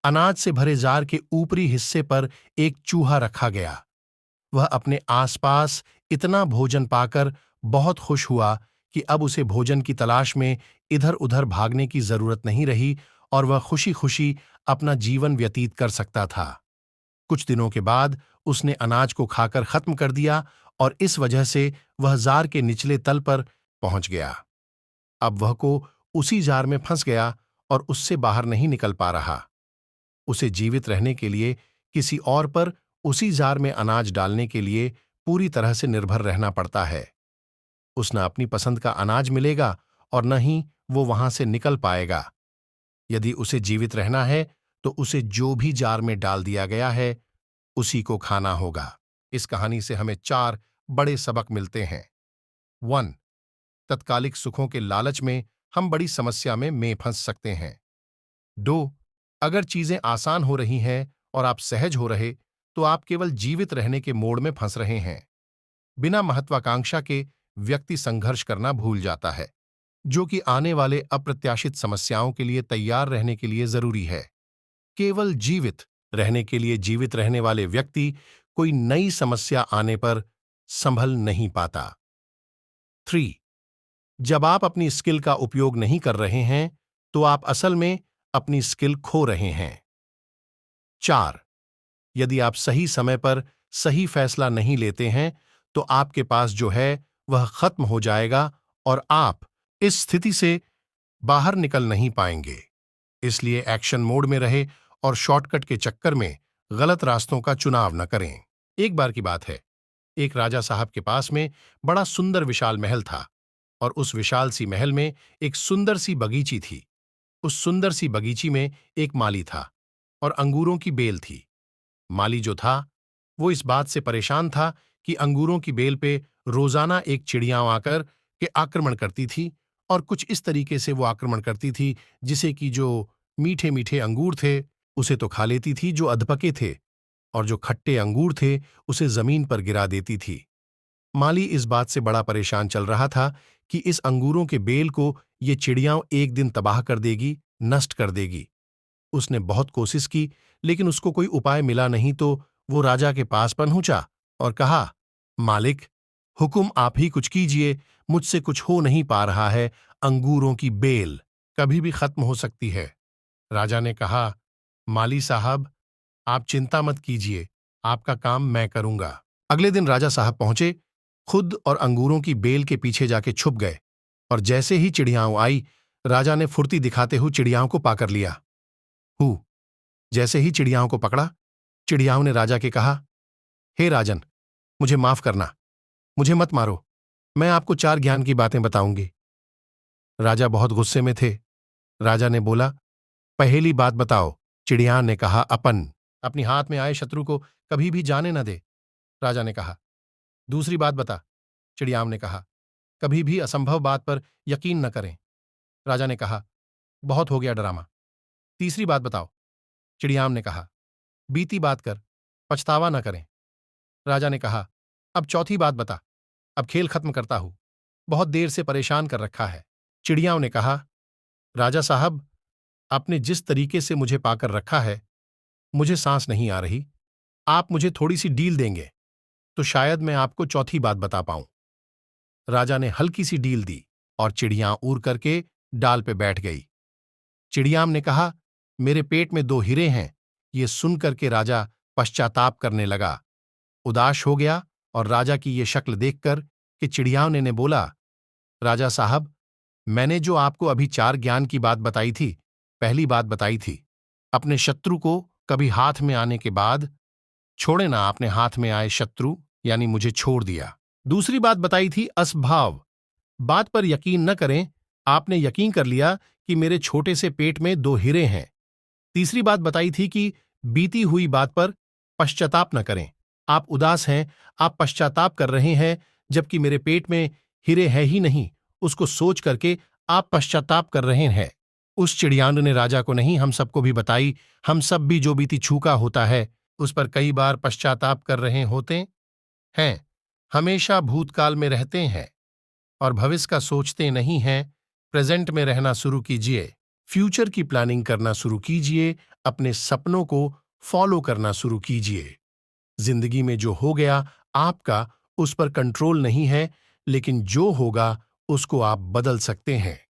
अनाज से भरे जार के ऊपरी हिस्से पर एक चूहा रखा गया। वह अपने आसपास इतना भोजन पाकर बहुत खुश हुआ कि अब उसे भोजन की तलाश में इधर उधर भागने की जरूरत नहीं रही और वह खुशी खुशी अपना जीवन व्यतीत कर सकता था। कुछ दिनों के बाद उसने अनाज को खाकर खत्म कर दिया और इस वजह से वह जार के निचले तल पर पहुंच गया। अब वह को उसी जार में फंस गया और उससे बाहर नहीं निकल पा रहा। उसे जीवित रहने के लिए किसी और पर उसी जार में अनाज डालने के लिए पूरी तरह से निर्भर रहना पड़ता है। उस न अपनी पसंद का अनाज मिलेगा और न ही वो वहां से निकल पाएगा। यदि उसे जीवित रहना है तो उसे जो भी जार में डाल दिया गया है उसी को खाना होगा। इस कहानी से हमें 4 बड़े सबक मिलते हैं। 1. तत्कालिक सुखों के लालच में हम बड़ी समस्या में फंस सकते हैं। 2. अगर चीजें आसान हो रही हैं और आप सहज हो रहे तो आप केवल जीवित रहने के मोड़ में फंस रहे हैं। बिना महत्वाकांक्षा के व्यक्ति संघर्ष करना भूल जाता है, जो कि आने वाले अप्रत्याशित समस्याओं के लिए तैयार रहने के लिए जरूरी है। केवल जीवित रहने के लिए जीवित रहने वाले व्यक्ति कोई नई समस्या आने पर संभल नहीं पाता। 3. जब आप अपनी स्किल का उपयोग नहीं कर रहे हैं तो आप असल में अपनी स्किल खो रहे हैं। 4. यदि आप सही समय पर सही फैसला नहीं लेते हैं तो आपके पास जो है वह खत्म हो जाएगा और आप इस स्थिति से बाहर निकल नहीं पाएंगे। इसलिए एक्शन मोड में रहे और शॉर्टकट के चक्कर में गलत रास्तों का चुनाव न करें। एक बार की बात है, एक राजा साहब के पास में बड़ा सुंदर विशाल महल था और उस विशाल सी महल में एक सुंदर सी बगीची थी। उस सुंदर सी बगीची में एक माली था और अंगूरों की बेल थी। माली जो था वो इस बात से परेशान था कि अंगूरों की बेल पे रोजाना एक चिड़िया आकर के आक्रमण करती थी और कुछ इस तरीके से वो आक्रमण करती थी जिसे कि जो मीठे मीठे अंगूर थे उसे तो खा लेती थी जो अधपके थे, और जो खट्टे अंगूर थे उसे जमीन पर गिरा देती थी। माली इस बात से बड़ा परेशान चल रहा था कि इस अंगूरों के बेल को ये चिड़ियां एक दिन तबाह कर देगी, नष्ट कर देगी। उसने बहुत कोशिश की लेकिन उसको कोई उपाय मिला नहीं तो वो राजा के पास पहुंचा और कहा, मालिक, हुक्म आप ही कुछ कीजिए, मुझसे कुछ हो नहीं पा रहा है, अंगूरों की बेल कभी भी खत्म हो सकती है। राजा ने कहा, माली साहब, आप चिंता मत कीजिए, आपका काम मैं करूंगा। अगले दिन राजा साहब पहुंचे, खुद और अंगूरों की बेल के पीछे जाके छुप गए और जैसे ही चिड़ियाओं आई, राजा ने फुर्ती दिखाते हुए चिड़ियाओं को पाकर लिया। जैसे ही चिड़ियाओं को पकड़ा, चिड़ियाओं ने राजा के कहा, हे राजन, मुझे माफ करना, मुझे मत मारो, मैं आपको 4 ज्ञान की बातें बताऊंगी। राजा बहुत गुस्से में थे। राजा ने बोला, पहली बात बताओ। चिड़िया ने कहा, अपनी हाथ में आए शत्रु को कभी भी जाने न दे। राजा ने कहा, दूसरी बात बता। चिड़ियाओं ने कहा, कभी भी असंभव बात पर यकीन न करें। राजा ने कहा, बहुत हो गया ड्रामा। तीसरी बात बताओ। चिड़ियाओं ने कहा, बीती बात कर, पछतावा न करें। राजा ने कहा, अब चौथी बात बता, अब खेल खत्म करता हूं, बहुत देर से परेशान कर रखा है। चिड़ियाओं ने कहा, राजा साहब, आपने जिस तरीके से मुझे पाकर रखा है, मुझे सांस नहीं आ रही। आप मुझे थोड़ी सी डील देंगे तो शायद मैं आपको चौथी बात बता पाऊं। राजा ने हल्की सी डील दी और चिड़िया उड़ करके डाल पे बैठ गई। चिड़ियाम ने कहा, मेरे पेट में 2 हीरे हैं। ये सुनकर के राजा पश्चाताप करने लगा, उदास हो गया और राजा की ये शक्ल देखकर कि चिड़ियाओं ने बोला, राजा साहब, मैंने जो आपको अभी 4 ज्ञान की बात बताई थी, पहली बात बताई थी, अपने शत्रु को कभी हाथ में आने के बाद छोड़े ना, आपने हाथ में आए शत्रु यानी मुझे छोड़ दिया। दूसरी बात बताई थी असभाव, बात पर यकीन न करें, आपने यकीन कर लिया कि मेरे छोटे से पेट में 2 हीरे हैं। तीसरी बात बताई थी कि बीती हुई बात पर पश्चाताप न करें, आप उदास हैं, आप पश्चाताप कर रहे हैं, जबकि मेरे पेट में हीरे है ही नहीं, उसको सोच करके आप पश्चाताप कर रहे हैं। उस चिड़ियान ने राजा को नहीं, हम सबको भी बताई, हम सब भी जो बीती छूका होता है उस पर कई बार पश्चाताप कर रहे होते हैं, हमेशा भूतकाल में रहते हैं और भविष्य का सोचते नहीं हैं। प्रेजेंट में रहना शुरू कीजिए, फ्यूचर की प्लानिंग करना शुरू कीजिए, अपने सपनों को फॉलो करना शुरू कीजिए। जिंदगी में जो हो गया आपका उस पर कंट्रोल नहीं है, लेकिन जो होगा उसको आप बदल सकते हैं।